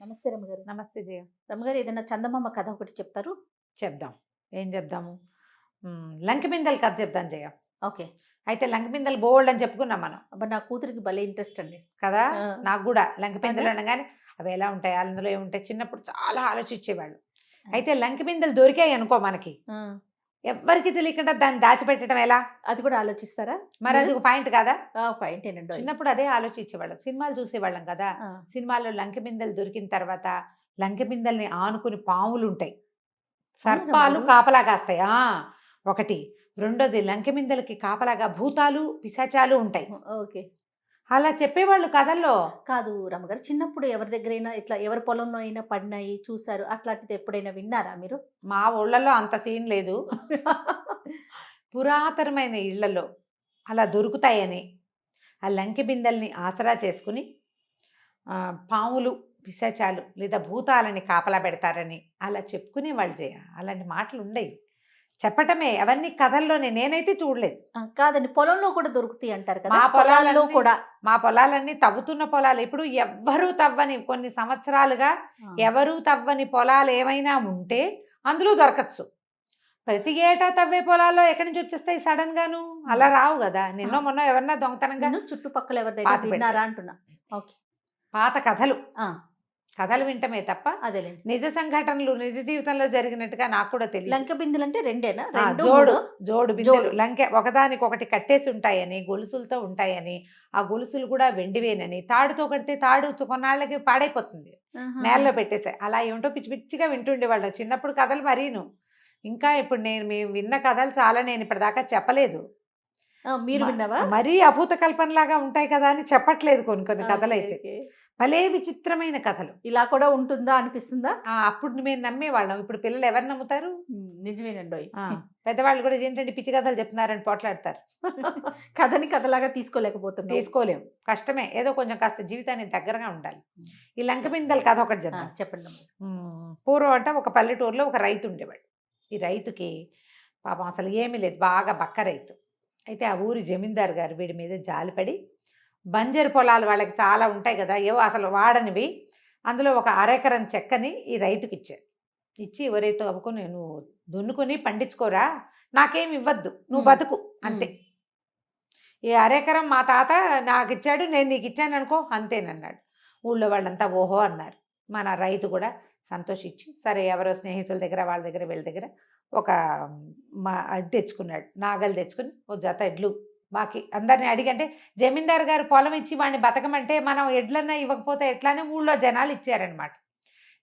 నమస్తే రమ్మగారు. నమస్తే జయ. రమ్మగారు ఏదైనా చందమామ కథ ఒకటి చెప్తారు? చెప్దాం. ఏం చెప్దాము? లంకెబిందెల కథ చెప్తాను జయ. ఓకే. అయితే లంకెబిందెలు బోలెడని చెప్పుకున్నాం మనం అబ్బా! నా కూతురికి భలే ఇంట్రెస్ట్ అండి. కదా! ఆ! నాకు గూడా అదే. లంకెబిందెలు అనగానే అవి ఎలా ఉంటాయి? అందులో ఏముంటాయి? చిన్నప్పుడు చాలా ఆలోచించేవాళ్ళు. ఆ! అయితే లంకెబిందెలు దొరికాయనుకో మనకి, ఆ! ఎవ్వరికీ తెలియకుండా దాన్ని దాచిపెట్టడం ఎలా? అది కూడా ఆలోచిస్తారా మరి మీరు? అది ఒక పాయింట్ కాదా? ఆ! పాయింటేనండోయ్. చిన్నప్పుడు అదే ఆలోచించేవాళ్ళం. సినిమాలు చూసేవాళ్ళం కదా! ఆ! సినిమాల్లో లంకెబిందెలు దొరికిన తర్వాత లంకెబిందెల్ని ఆనుకుని పాములుంటాయి. అవునా సర్పాలు రమ్మగారు? కాపలా కాస్తాయి. ఒకటి. రెండోది లంకెబిందెలకి కాపలాగా భూతాలు, పిశాచాలు ఉంటాయి. ఓకే. అలా చెప్పేవాళ్ళు కథల్లో. కాదు రమ్మగారు, చిన్నప్పుడు ఎవరి దగ్గరైనా ఇట్లా ఎవరి పొలంలో అయినా పడినాయి చూసారు. అట్లాంటిది ఎప్పుడైనా విన్నారా మీరు? మా ఊళ్ళల్లో అంత సీన్ లేదు. పురాతనమైన ఇళ్లలో అలా దొరుకుతాయని, ఆ లంకెబిందెల్ని ఆసరా చేసుకుని పాములు, పిశాచాలు లేదా భూతాలని కాపలా పెడతారని అలా చెప్పుకునేవాళ్ళు జయ. అలాంటి మాటలుండేయి. చెప్పటమే అవన్నీ కథల్లోనే. నేనైతే చూడలేదు. ఆ! కాదండి, పొలంలో కూడా దొరుకుతాయి అంటారు కదా! మా పొలాల్లో పొలాలన్నీ కూడా. మా పొలాలన్నీ తవ్వుతున్న పొలాలు. ఇప్పుడు ఎవ్వరూ తవ్వని కొన్ని సంవత్సరాలుగా ఆ! ఎవరూ తవ్వని పొలాలు ఏమైనా ఉంటే అందులో దొరకచ్చు. ప్రతి ఏటా తవ్వే పొలాల్లో ఎక్కడి నుంచి వచ్చేస్తాయి సడన్ గాను? అలా రావు కదా! ఆ! నిన్నో మొన్నో ఎవరన్నా దొంగతనంగా నేను చుట్టుపక్కల ఎవరిదైనా పాతి విన్నారా పెడతారు. అంటున్నా. ఓకే. పాత కథలు. ఆ! కథలు వింటమే తప్ప అదేలెండి. నిజ సంఘటనలు నిజ జీవితంలో జరిగినట్టుగా నాకు కూడా తెలీదు. లంక బిందెలంటే రెండేనా? 2, జోడు. 3 జోడు బిందెలు. జోడు. లంకె ఒకదానికొకటి కట్టేసి ఉంటాయని, గొలుసులతో ఉంటాయని, ఆ గొలుసులు కూడా వెండివేనని, తాడుతో కడితే తాడు కొన్నాళ్ళకి పాడైపోతుంది. ఆహాహా! నేలలో పెట్టేసాయి. అలా ఏమిటో పిచ్చి పిచ్చిగా వింటుండేవాళ్ళం. చిన్నప్పుడు కథలు మరీను. ఇంకా ఇప్పుడు మేము విన్న కథలు చాలా, నేను ఇప్పటిదాకా చెప్పలేదు. ఆ! మీరు విన్నావా? మరీ అభూత కల్పనలాగా ఉంటాయి కదా అని చెప్పట్లేదు కొన్ని కొన్ని ఓకే. కథలైతే. ఓకే. భలే విచిత్రమైన కథలు. ఇలా కూడా ఉంటుందా అనిపిస్తుందా? అప్పుడు మేము నమ్మేవాళ్ళం. ఇప్పుడు పిల్లలు ఎవరు నమ్ముతారు? నిజమేనండోయ్. ఆ! పెద్దవాళ్ళు కూడా ఇదేంటండి పిచ్చి కథలు చెప్తున్నారని పోట్లాడతారు. కథని కథలాగా తీసుకోలేకపోతున్నావు. తీసుకోలేం. కష్టమే. ఏదో కొంచెం కాస్త జీవితానికి దగ్గరగా ఉండాలి. హ్మ్. ఈ లంకబిందెల కథ ఒకటి చెప్దాం. చెప్పండమ్మ. పూర్వం అంట ఒక పల్లెటూరులో ఒక రైతు ఉండేవాడు. ఈ రైతుకి పాపం అసలు ఏమీ లేదు. బాగా బక్క రైతు. అయితే ఆ ఊరి జమీందారు గారు వీడి మీద జాలిపడి బంజరు పొలాలు వాళ్ళకి చాలా ఉంటాయి కదా! ఏవో అసలు వాడనివి. అందులో ఒక అరెకరం చెక్కని ఈ రైతుకిచ్చారు. ఇచ్చి "ఒరేయ్ తవ్వుకొని నువ్వు దున్నుకొని పండించుకోరా, నాకేమి ఇవ్వద్దు. నువ్వు బతుకు అంతే. ఈ అరెకరం మా తాత నాకిచ్చాడు, నేను నీకిచ్చాననుకో అంతేనన్నాడు." ఊళ్ళో వాళ్ళంతా ఓహో అన్నారు. మన రైతు కూడా సంతోషించి సరే ఎవరో స్నేహితుల దగ్గర వాళ్ళ దగ్గర వీళ్ళ దగ్గర ఒక అది తెచ్చుకున్నాడు. నాగలి తెచ్చుకుని ఓ జత ఎడ్లు బాకి అందరిని అడిగి, అంటే జమీందారు గారు పొలం ఇచ్చి వాడిని బతకమంటే మనం ఎడ్లన్నా ఇవ్వకపోతే ఎట్లా అని ఊళ్ళో జనాలు ఇచ్చారనమాట.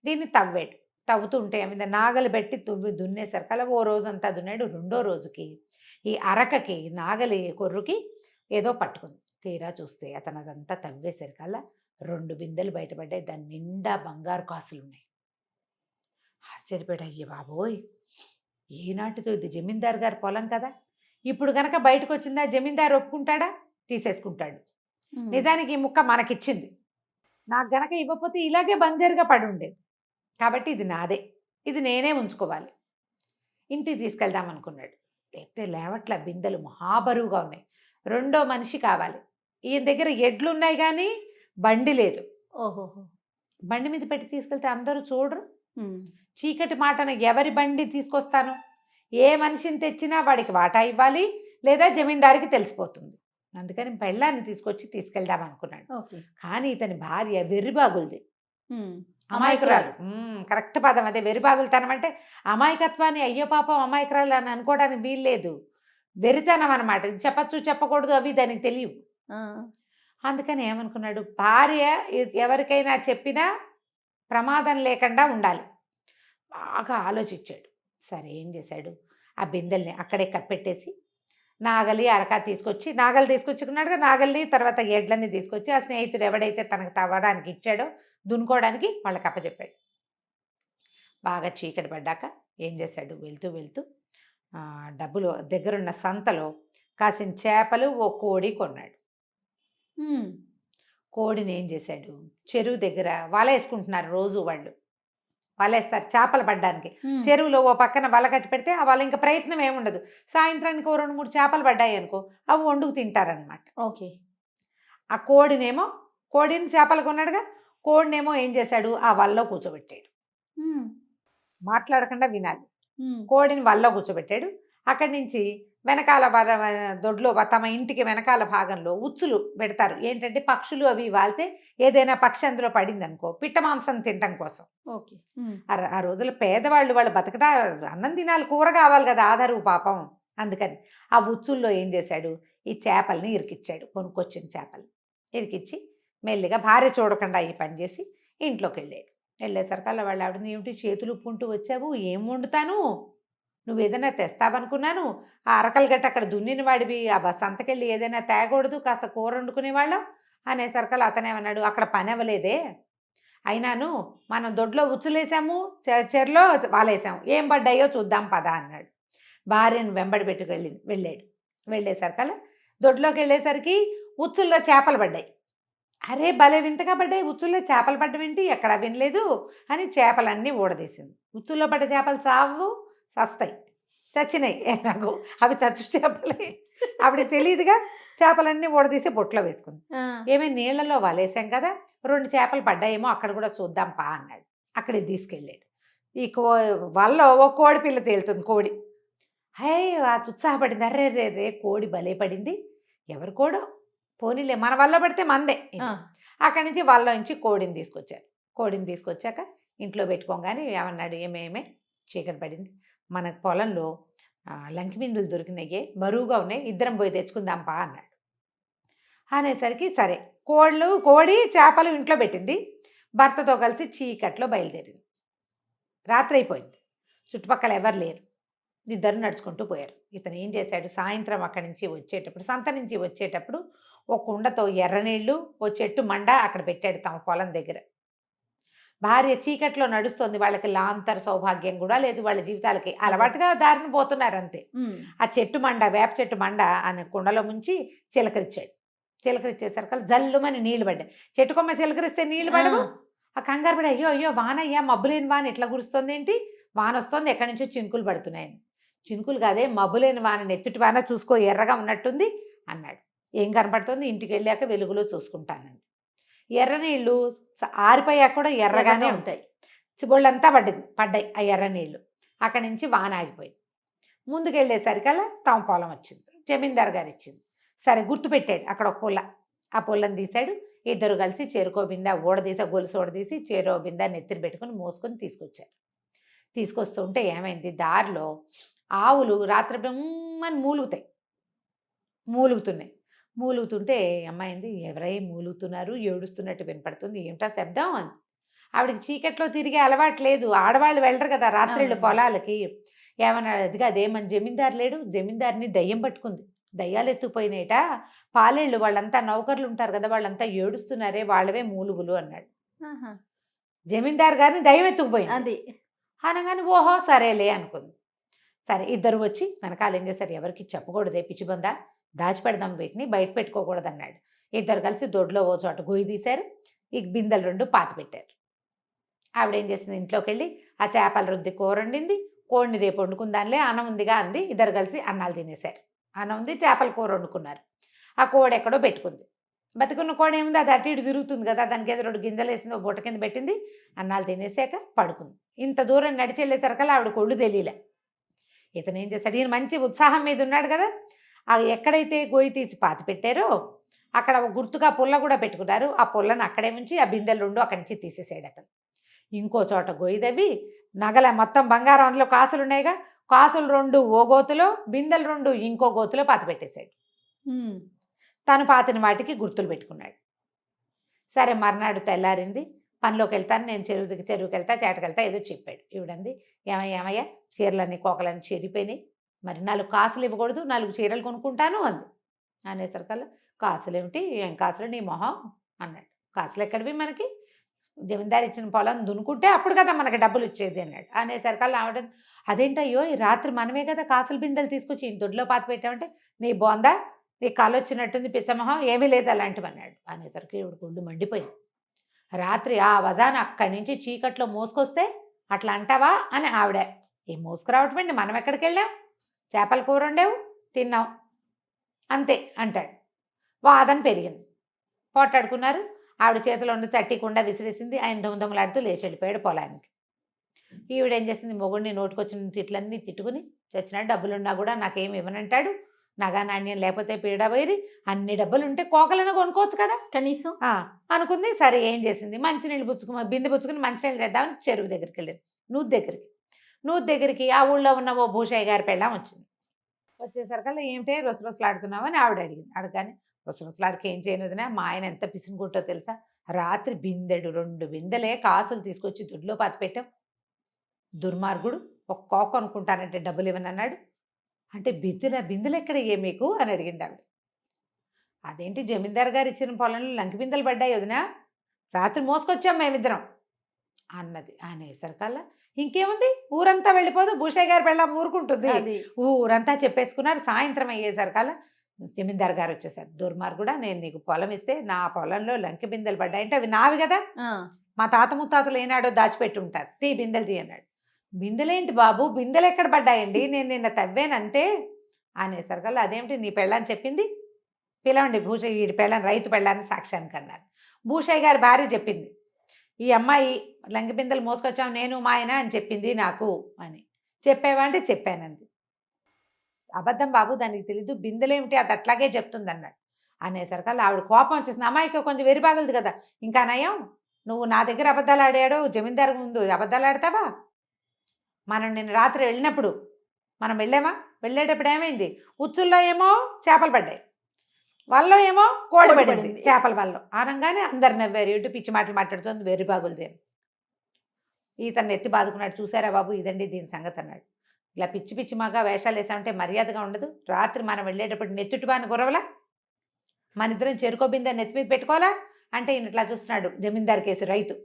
దీన్ని తవ్వాడు. తవ్వుతూ ఉంటే మీద నాగలి పెట్టి దున్నేసరికల్లా ఓ రోజంతా దున్నాడు. రెండో రోజుకి ఈ అరకకి నాగలి కొర్రుకి ఏదో పట్టుకుంది. తీరా చూస్తే అతను అదంతా తవ్వేసరికల్లా 2 బిందెలు బయటపడ్డాయి. దాని నిండా బంగారు కాసులున్నాయి. ఆశ్చర్యపోయాడు. అయ్య బాబోయ్! ఏనాటితో ఇది జమీందారు గారి పొలం కదా! ఇప్పుడు గనక బయటకొచ్చిందా జమీందారు ఒప్పుకుంటాడా? తీసేసుకుంటాడు. నిజానికి ఈ ముక్క మనకిచ్చింది. నాకు గనక ఇవ్వకపోతే ఇలాగే బంజరుగా పడుండేది. కాబట్టి ఇది నాదే. ఇది నేనే ఉంచుకోవాలి. ఇంటికి తీసుకెళ్దాం అనుకున్నాడు. లేకపోతే లేవట్ల బిందెలు మహాబరువుగా ఉన్నాయి. రెండో మనిషి కావాలి. ఈయన దగ్గర ఎడ్లున్నాయి గానీ బండి లేదు. ఓహోహో! బండి మీద పెట్టి తీసుకెళ్తే అందరూ చూడరు. చీకటి మాటన ఎవరి బండి తీసుకొస్తాను? ఏ మనిషిని తెచ్చినా వాడికి వాటా ఇవ్వాలి, లేదా జమీందారికి తెలిసిపోతుంది. అందుకని పెళ్ళాన్ని తీసుకెళ్దాం అనుకున్నాడు. ఓకే. కానీ ఇతని భార్య వెర్రిబాగులది. అమాయకురాలు. అమాయకురాలు. కరెక్ట్ పదం అదే. వెర్రిబాగులుతనం అంటే అమాయకత్వాన్ని అయ్యో పాపం అమాయకురాలు అని అనుకోవడానికి వీల్లేదు. వెరితనం అనమాట. ఇది చెప్పచ్చు చెప్పకూడదు అవి దానికి తెలియవు. అందుకని ఏమనుకున్నాడు, భార్య ఎవరికైనా చెప్పినా ప్రమాదం లేకుండా ఉండాలి. బాగా ఆలోచించాడు. సరే ఏం చేశాడు, ఆ బిందెల్ని అక్కడే కప్పెట్టేసి నాగలి అరక తీసుకొచ్చి, నాగలి తీసుకొచ్చుకున్నాడుగా, నాగల్ని తర్వాత ఎడ్లని తీసుకొచ్చి ఆ స్నేహితుడు ఎవడైతే తనకు తవ్వడానికి ఇచ్చాడో దున్నుకోవడానికి వాళ్ళకి అప్పచెప్పాడు. బాగా చీకటి పడ్డాక ఏం చేశాడు, వెళ్తూ వెళ్తూ డబ్బులు దగ్గరున్న సంతలో కాసిన చేపలు ఓ కోడి కొన్నాడు. కోడిని ఏం చేశాడు, చెరువు దగ్గర వల వేసుకుంటున్నారు రోజు వాళ్ళు. వలేస్తారు చేపలు పడ్డానికి. చెరువులో ఓ పక్కన వల కట్టి పెడితే ఆ వల ఇంకా ప్రయత్నం ఏముండదు. సాయంత్రానికి ఓ 2-3 చేపలు పడ్డాయి అనుకో, అవి వండుకు తింటారనమాట. ఓకే. ఆ కోడిని చేపలు కొన్నాడుగా, కోడినేమో ఏం చేశాడు, ఆ వలలో కూర్చోబెట్టాడు. ఉమ్, మాట్లాడకుండా వినాలి. ఉమ్, కోడిని వలలో కూర్చోబెట్టాడు. అక్కడి నుంచి వెనకాల దొడ్లో తమ ఇంటికి వెనకాల భాగంలో ఉచ్చులు పెడతారు. ఏంటంటే పక్షులు అవి వాళ్తే ఏదైనా పక్షి అందులో పడింది అనుకో, పిట్ట మాంసం తినటం కోసం. ఓకే. ఉమ్, ఆ రోజుల్లో పేదవాళ్ళు వాళ్ళు బతకడా అన్నం తినాలి, కూర కావాలి కదా, ఆధారు పాపం. అందుకని ఆ ఉచ్చుల్లో ఏం చేశాడు, ఈ చేపల్ని ఇరికిచ్చాడు. కొనుక్కొచ్చిన చేపల్ని ఇరికిచ్చి మెల్లిగా భార్య చూడకుండా ఈ పని చేసి ఇంట్లోకి వెళ్ళాడు. వెళ్ళేసరికల్లా వాళ్ళ ఆవిడని, ఏమిటి చేతులు ఉప్పుకుంటూ వచ్చావు, ఏం వండుతాను, నువ్వు ఏదైనా తెస్తావనుకున్నాను, ఆ అరకలు గట్ట అక్కడ దున్నిన వాడివి, ఆ సంతకెళ్ళి ఏదైనా తేకూడదు, కాస్త కూర వండుకునేవాళ్ళం అనేసరికల్లా అతనేమన్నాడు, అక్కడ పని అవ్వలేదే, అయినాను మనం దొడ్లో ఉచ్చులేసాము, చెరలో వాలేసాము, ఏం పడ్డాయో చూద్దాం పదా అన్నాడు. భార్యను వెంబడి వెళ్ళాడు. వెళ్ళేసరికల్లా దొడ్లోకి వెళ్ళేసరికి ఉచ్చుల్లో చేపలు పడ్డాయి. అరే భలే వింతగా పడ్డాయి, ఉచ్చుల్లో చేపలు పడ్డం ఏంటి, ఎక్కడా వినలేదు అని చేపలన్నీ ఊడదీసింది. ఉచ్చుల్లో పడ్డ చేపలు చావు, చస్తాయి, చచ్చినాయి నాకు, అవి చచ్చు చేపలే, ఆవిడకి తెలియదుగా. చేపలన్నీ ఊడదీసి బొట్లో వేసుకుంది. ఏమీ నీళ్లలో వలేసాం కదా, 2 చేపలు పడ్డాయేమో అక్కడ కూడా చూద్దాం పా అన్నాడు. అక్కడికి తీసుకెళ్ళాడు. ఈ వలలో ఓ కోడి పిల్ల తేలుతుంది. కోడి హే అది ఉత్సాహపడింది, అర్రే రే రే కోడి భలే పడింది, ఎవరి కోడో, పోనీలే మన వల్ల పడితే మందే. అక్కడి నుంచి వల్ల నుంచి కోడిని తీసుకొచ్చారు. కోడిని తీసుకొచ్చాక ఇంట్లో పెట్టుకోగానే ఏమన్నాడు, ఏమేమే చీకటి పడింది, మన పొలంలో లంకి బిందులు దొరికినాయి, బరువుగా ఉన్నాయి, ఇద్దరం పోయి తెచ్చుకుందాం పా అన్నాడు. అనేసరికి సరే కోడి చేపలు ఇంట్లో పెట్టింది, భర్తతో కలిసి చీకట్లో బయలుదేరింది. రాత్రి అయిపోయింది, చుట్టుపక్కల ఎవరు లేరు, ఇద్దరు నడుచుకుంటూ పోయారు. ఇతను ఏం చేశాడు, సాయంత్రం అక్కడి నుంచి వచ్చేటప్పుడు, సంత నుంచి వచ్చేటప్పుడు ఒక కుండతో ఎర్రనీళ్ళు, ఓ చెట్టు మండ అక్కడ పెట్టాడు తమ పొలం దగ్గర. భార్య చీకట్లో నడుస్తోంది, వాళ్ళకి లాంతర్ సౌభాగ్యం కూడా లేదు, వాళ్ళ జీవితాలకి అలవాటుగా దారిని పోతున్నారు అంతే. ఆ చెట్టు మండ, వేప చెట్టు మండ అనే కుండలో ముంచి చిలకరిచ్చాడు. చిలకరిచ్చేసరికి జల్లుమని నీళ్లు పడ్డాయి. చెట్టు కొమ్మ చిలకరిస్తే నీళ్లు పడవు. ఆ కంగారు పడి, అయ్యో అయ్యో వాన అయ్యా, మబ్బులేని వాన ఇట్లా కురుస్తుంది ఏంటి, వాన వస్తుంది, ఎక్కడి నుంచో చినుకులు పడుతున్నాయని. చినుకులు కాదే, మబ్బులేని వాన, నెత్తుటి వాన, చూసుకో ఎర్రగా ఉన్నట్టుంది అన్నాడు. ఏం కనపడుతుంది, ఇంటికి వెళ్ళాక వెలుగులో చూసుకుంటానండి. ఎర్ర నీళ్ళు ఆరిపోయాక కూడా ఎర్రగానే ఉంటాయి. బొళ్ళంతా పడ్డాయి ఆ ఎర్ర నీళ్ళు. అక్కడి నుంచి వాన ఆగిపోయింది. ముందుకెళ్ళేసరికల్లా తమ పొలం వచ్చింది, జమీందార్ గారు ఇచ్చింది. సరే గుర్తుపెట్టాడు అక్కడ ఒక పుల్ల, ఆ పుల్లని తీశాడు. ఇద్దరు కలిసి చెరుకో బింద ఊడదీసి, గొలుసు ఊడదీసి చెరో బింద నెత్తిని పెట్టుకుని మోసుకొని తీసుకొచ్చారు. తీసుకొస్తుంటే ఏమైంది, దారిలో ఆవులు రాత్రి బ్రహ్మని మూలుగుతుంటే అమ్మాయింది, ఎవరై మూలుగుతున్నారు, ఏడుస్తున్నట్టు వినపడుతుంది, ఏమిటా శబ్దం అని. ఆవిడకి చీకట్లో తిరిగే అలవాటు లేదు, ఆడవాళ్ళు వెళ్ళరు కదా రాత్రిళ్ళు పొలాలకి. ఏమన్నాడు, అదిగా అదేమని జమీందారు లేడు, జమీందారిని దయ్యం పట్టుకుంది, దయ్యాలు ఎత్తుకుపోయినాయట, పాలేళ్ళు వాళ్ళంతా నౌకర్లు ఉంటారు కదా, వాళ్ళంతా ఏడుస్తున్నారే, వాళ్ళవే మూలుగులు అన్నాడు. జమీందారు గారిని దయ్యం ఎత్తుకుపోయింది అది అనగానే ఓహో సరేలే అనుకుంది. సరే ఇద్దరు వచ్చి వెనకాల ఏం చేశారు, ఎవరికి చెప్పకూడదే పిచ్చిబందా, దాచిపెడదాం, వీటిని బయట పెట్టుకోకూడదు అన్నాడు. ఇద్దరు కలిసి దొడ్లో ఓ చోట గొయ్యి తీశారు, ఈ బిందెలు 2 పాతి పెట్టారు. ఆవిడేం చేసింది, ఇంట్లోకి వెళ్ళి ఆ చేపల రుద్ది కూర వండింది, కోడిని రేపు వండుకుందానిలే, అన్నం ఉందిగా అంది. ఇద్దరు కలిసి అన్నాలు తినేశారు. అన్నం ఉంది, చేపల కూర వండుకున్నారు. ఆ కోడి ఎక్కడో పెట్టుకుంది. బతుకున్న కోడి ఏముంది, అది అటు ఇటు తిరుగుతుంది కదా, దానికి ఏదో 2 గింజలు వేసింది, ఓ బుట్ట కింద పెట్టింది, అన్నాలు తినేసాక పడుకుంది. ఇంత దూరం నడిచి వెళ్ళేసరికల్లా ఆవిడ కొళ్ళు తెలియలే. ఇతను ఏం చేశాడు, ఈయన మంచి ఉత్సాహం మీద ఉన్నాడు కదా, ఎక్కడైతే గొయ్యి తీసి పాతి పెట్టారో అక్కడ గుర్తుగా పుల్ల కూడా పెట్టుకున్నారు. ఆ పుల్లను అక్కడే ఉంచి ఆ బిందెలు 2 అక్కడి నుంచి తీసేసాడు అతను. ఇంకో చోట గొయ్యి తవ్వి నగల మొత్తం బంగారం, అందులో కాసులు ఉన్నాయిగా, కాసులు 2 ఓ గోతులో, బిందెలు 2 ఇంకో గోతులో పాతి పెట్టేశాడు. తను పాతిన వాటికి గుర్తులు పెట్టుకున్నాడు. సరే మర్నాడు తెల్లారింది, పనిలోకి వెళ్తాను నేను, చెరువుకి వెళ్తా, చేటకెళ్తా ఏదో చెప్పాడు. ఈవిడంది, ఏమయ్యా చీరలన్నీ కోకలన్నీ చెరిపోయినాయి, మరి 4 కాసులు ఇవ్వకూడదు, 4 చీరలు కొనుక్కుంటాను అంది. అనేసరికల్లా కాసులు ఏమిటి, ఏం కాసులు నీ మొహం అన్నాడు. కాసులు ఎక్కడివి, మనకి జమీందారు ఇచ్చిన పొలం దున్నుకుంటే అప్పుడు కదా మనకి డబ్బులు ఇచ్చేది అన్నాడు. అనేసరికల్లా ఆవిడ, అదేంటయ్యో ఈ రాత్రి మనమే కదా కాసులు బిందెలు తీసుకొచ్చి ఈ దొడ్లో పాతి పెట్టామంటే, నీ బోందా, నీ కాలు వచ్చినట్టుంది పిచ్చమొహం, ఏమీ లేదు అలాంటివి అన్నాడు. అనేసరికి ఈవిడ గుళ్ళు మండిపోయింది. రాత్రి ఆ వజాన అక్కడి నుంచి చీకట్లో మోసుకొస్తే అట్లా అంటావా అని ఆవిడ, ఏం మోసుకురావటం అండి, మనం ఎక్కడికి వెళ్ళాం, చేపల కూర వండావు తిన్నాం అంతే అంటాడు. వాదన పెరిగింది, పోట్లాడుకున్నారు. ఆవిడ చేతిలో ఉన్న చట్టికుండా విసిరేసింది. ఆయన దొంగలాడుతూ లేచి వెళ్ళిపోయాడు పొలానికి. ఈవిడేం చేసింది, మొగుడిని నోటికొచ్చిన తిట్లన్నీ తిట్టుకుని చచ్చినట్టు డబ్బులున్నా కూడా నాకేం ఇవ్వనంటాడు, నగా నాణ్యం లేకపోతే పీడ వైరి, అన్ని డబ్బులుంటే కోకలైనా కొనుక్కోవచ్చు కదా కనీసం. అనుకుంది. సరే ఏం చేసింది, మంచినీళ్ళు బిందె పుచ్చుకుని మంచినీళ్ళు తెద్దామని చెరువు దగ్గరికి వెళ్ళింది. నూతి దగ్గరికి ఆ ఊళ్ళో ఉన్న ఓ భూషయ్య గారి పెళ్ళాం వచ్చింది. వచ్చేసరికల్లా ఏమిటే రొసరొసలాడుతున్నామని ఆవిడ అడిగింది. అడగగానే రొసరొసలాడికి ఏం చేయను వదినా, మా ఆయన ఎంత పిసినుకుంటో తెలుసా, రాత్రి 2 బిందెలే కాసులు తీసుకొచ్చి దొడ్లో పాతి పెట్టాం. దుర్మార్గుడు, ఒక కోక అనుకుంటానంటే డబ్బులు ఇవ్వని అన్నాడు. అంటే బిందెలు ఎక్కడ ఏ మీకు అని అడిగింది ఆవిడ. అదేంటి జమీందారు గారు ఇచ్చిన పొలంలో లంకి బిందెలు పడ్డాయి వదినా, రాత్రి మోసుకొచ్చాం మేమిద్దరం అన్నది. అనేసరికల్లా ఇంకేముంది, ఊరంతా వెళ్ళిపోదు, భూషయ్య గారు పెళ్ళాం ఊరుకుంటుంది. ఊరంతా చెప్పేసుకున్నారు. సాయంత్రం అయ్యేసరికల్లా జమీందారు గారు వచ్చేసారు. దుర్మార్గుడా, నేను నీకు పొలం ఇస్తే నా పొలంలో లంకి బిందెలు పడ్డాయి అంటే అవి నావి కదా, మా తాత ముత్తాతలు ఏనాడో దాచిపెట్టి ఉంటారు, బిందెలు తీ అన్నాడు. బిందెలేంటి బాబు, బిందెలు ఎక్కడ పడ్డాయండి, నేను నిన్న తవ్వేనంతే అనేసరికల్లా అదేమిటి నీ పెళ్ళని చెప్పింది, పిలవండి భూషయ్య ఈ పెళ్ళని రైతు పెళ్ళాన్ని సాక్ష్యానికి అన్నారు. భూషయ్య గారి భార్య చెప్పింది, ఈ అమ్మాయి లంకి బిందెలు మోసుకొచ్చాం నేను మా ఆయన అని చెప్పింది నాకు అని. చెప్పావా అంటే చెప్పానంది. అబద్ధం బాబు, దానికి తెలీదు, బిందెలేమిటి అది అట్లాగే చెప్తుంది అన్నాడు. అనేసరికల్లా ఆవిడ కోపం వచ్చేసింది. అమ్మాయికి కొంచెం వెరిబాగలదు కదా, ఇంకా నయం నువ్వు నా దగ్గర అబద్ధాలు ఆడాడు, జమీందారు ముందు అబద్ధాలు ఆడతావా, మనం నిన్న రాత్రి వెళ్ళినప్పుడు మనం వెళ్ళామా, వెళ్ళేటప్పుడు ఏమైంది, ఉచ్చుల్లో ఏమో చేపలు పడ్డాయి, వల్లో ఏమో కోడి పడింది చేపల వల్ల అనగానే అందరు నవ్వారు. ఇటు పిచ్చి మాటలు మాట్లాడుతుంది వెర్రిబాగులదేని. ఈతను ఎత్తి బాదుకున్నాడు. చూసారా బాబు, ఇదండి దీని సంగతి అన్నాడు. ఇలా పిచ్చి పిచ్చి మాగా వేషాలు వేసామంటే మర్యాదగా ఉండదు. రాత్రి మనం వెళ్ళేటప్పుడు నెత్తుటివాని గురవలా, మన ఇద్దరం చెరుకోబిందా నెత్తి మీద పెట్టుకోవాలా అంటే ఈయన ఇట్లా చూస్తున్నాడు. జమీందారు కేసు రైతు,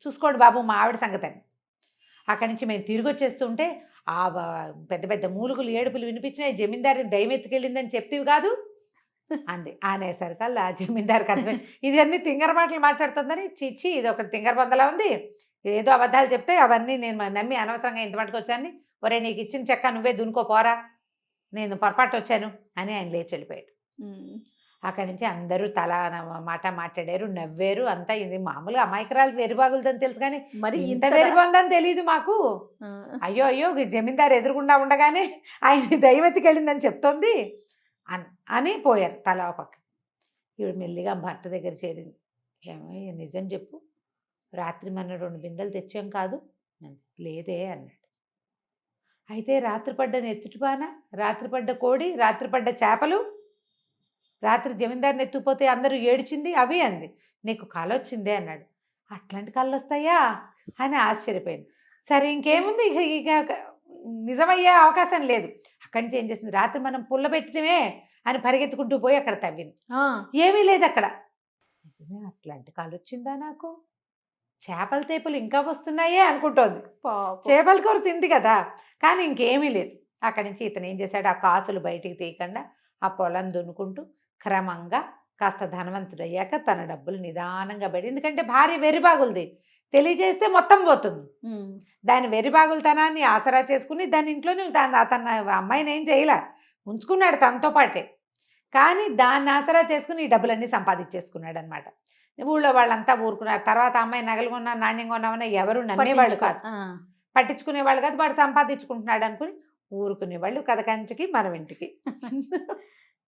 చూసుకోండి బాబు మా ఆవిడ సంగతి అని. అక్కడి నుంచి మేము తిరిగి వచ్చేస్తుంటే ఆ పెద్ద పెద్ద మూలుగులు ఏడుపులు వినిపించినాయి. జమీందారిని దయ్యం ఎత్తుకెళ్ళిందని చెప్తేవి కాదు అంది. అనేసరికల్లా జమీందారికి అర్థం, ఇది అన్ని తింగర మాటలు మాట్లాడుతుందని, చీచి ఇది ఒక తింగర బొందలా ఉంది, ఏదో అబద్ధాలు చెప్తే అవన్నీ నేను నమ్మి అనవసరంగా ఇంత మటుకు వచ్చాను, ఒరే నీకు ఇచ్చిన చెక్క నువ్వే దునుకోపోరా, నేను పొరపాటు వచ్చాను అని ఆయన లేచి వెళ్ళిపోయాడు. అక్కడి నుంచి అందరూ తలా మాట మాట్లాడారు, నవ్వారు. అంతా ఇది మామూలుగా అమాయకురాలు వెరిబాగులదని తెలుసు కానీ మరి ఇంత వెరిబాగుందని తెలియదు మాకు. అయ్యో అయ్యో జమీందారు ఎదురుగుండా ఉండగానే ఆయన దైవతికెళ్ళిందని చెప్తోంది అని పోయారు తలా పక్క. ఇవి మెల్లిగా భర్త దగ్గర చేరింది. ఏమో నిజం చెప్పు, రాత్రి మన 2 బిందెలు తెచ్చాం కాదు, లేదే అన్నాడు. అయితే రాత్రి పడ్డ నెత్తుటిపాన, రాత్రి పడ్డ కోడి, రాత్రి పడ్డ చేపలు, రాత్రి జమీందారిని ఎత్తుకుపోతే అందరూ ఏడిచింది అవి అంది. నీకు కళ వచ్చిందే అన్నాడు. అట్లాంటి కళ్ళు వస్తాయా అని ఆశ్చర్యపోయింది. సరే ఇంకేముంది, ఇక నిజమయ్యే అవకాశం లేదు. అక్కడి నుంచి ఏం చేసింది, రాత్రి మనం పుల్ల పెట్టితే అని పరిగెత్తుకుంటూ పోయి అక్కడ తవ్వింది. ఏమీ లేదు అక్కడ. అట్లాంటి కళ వచ్చిందా నాకు, చేపల తేపులు ఇంకా వస్తున్నాయే అనుకుంటోంది. చేపల కూర తింది కదా, కానీ ఇంకేమీ లేదు. అక్కడి నుంచి ఇతను ఏం చేశాడు, ఆ కాసులు బయటికి తీయకుండా ఆ పొలం దున్నుకుంటూ క్రమంగా కాస్త ధనవంతుడు అయ్యాక తన డబ్బులు నిదానంగా పడి, ఎందుకంటే భార్య వెర్రిబాగులది, తెలియజేస్తే మొత్తం పోతుంది. దాని వెర్రిబాగులతనాన్ని ఆసరా చేసుకుని దాని ఇంట్లోనే తన అమ్మాయిని ఏం చేయలే, ఉంచుకున్నాడు తనతో పాటే. కానీ దాన్ని ఆసరా చేసుకుని ఈ డబ్బులన్నీ సంపాదించేసుకున్నాడు అనమాట. ఊళ్ళో వాళ్ళంతా ఊరుకున్నారు. తర్వాత అమ్మాయి నగలు కొన్నా నాణ్యంగా ఉన్నామన్నా ఎవరు నమ్మేవాళ్ళు కాదు, పట్టించుకునేవాళ్ళు కాదు. వాడు సంపాదించుకుంటున్నాడు అనుకుని ఊరుకునేవాళ్ళు. కథ కంచికి మనం ఇంటికి.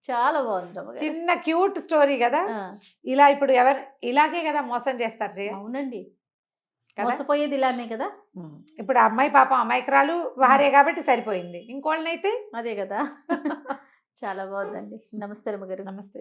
చాలా బాగుంది, చిన్న క్యూట్ స్టోరీ కదా. ఇలా ఇప్పుడు ఎవరు ఇలాగే కదా మోసం చేస్తారు. అవునండి, మోసపోయేది ఇలానే కదా. ఇప్పుడు అమ్మాయి పాపం అమాయకురాలు భార్య కాబట్టి సరిపోయింది, ఇంకోళ్ళనైతే అదే కదా. చాలా బాగుందండి. నమస్తే రమ్మగారు. నమస్తే.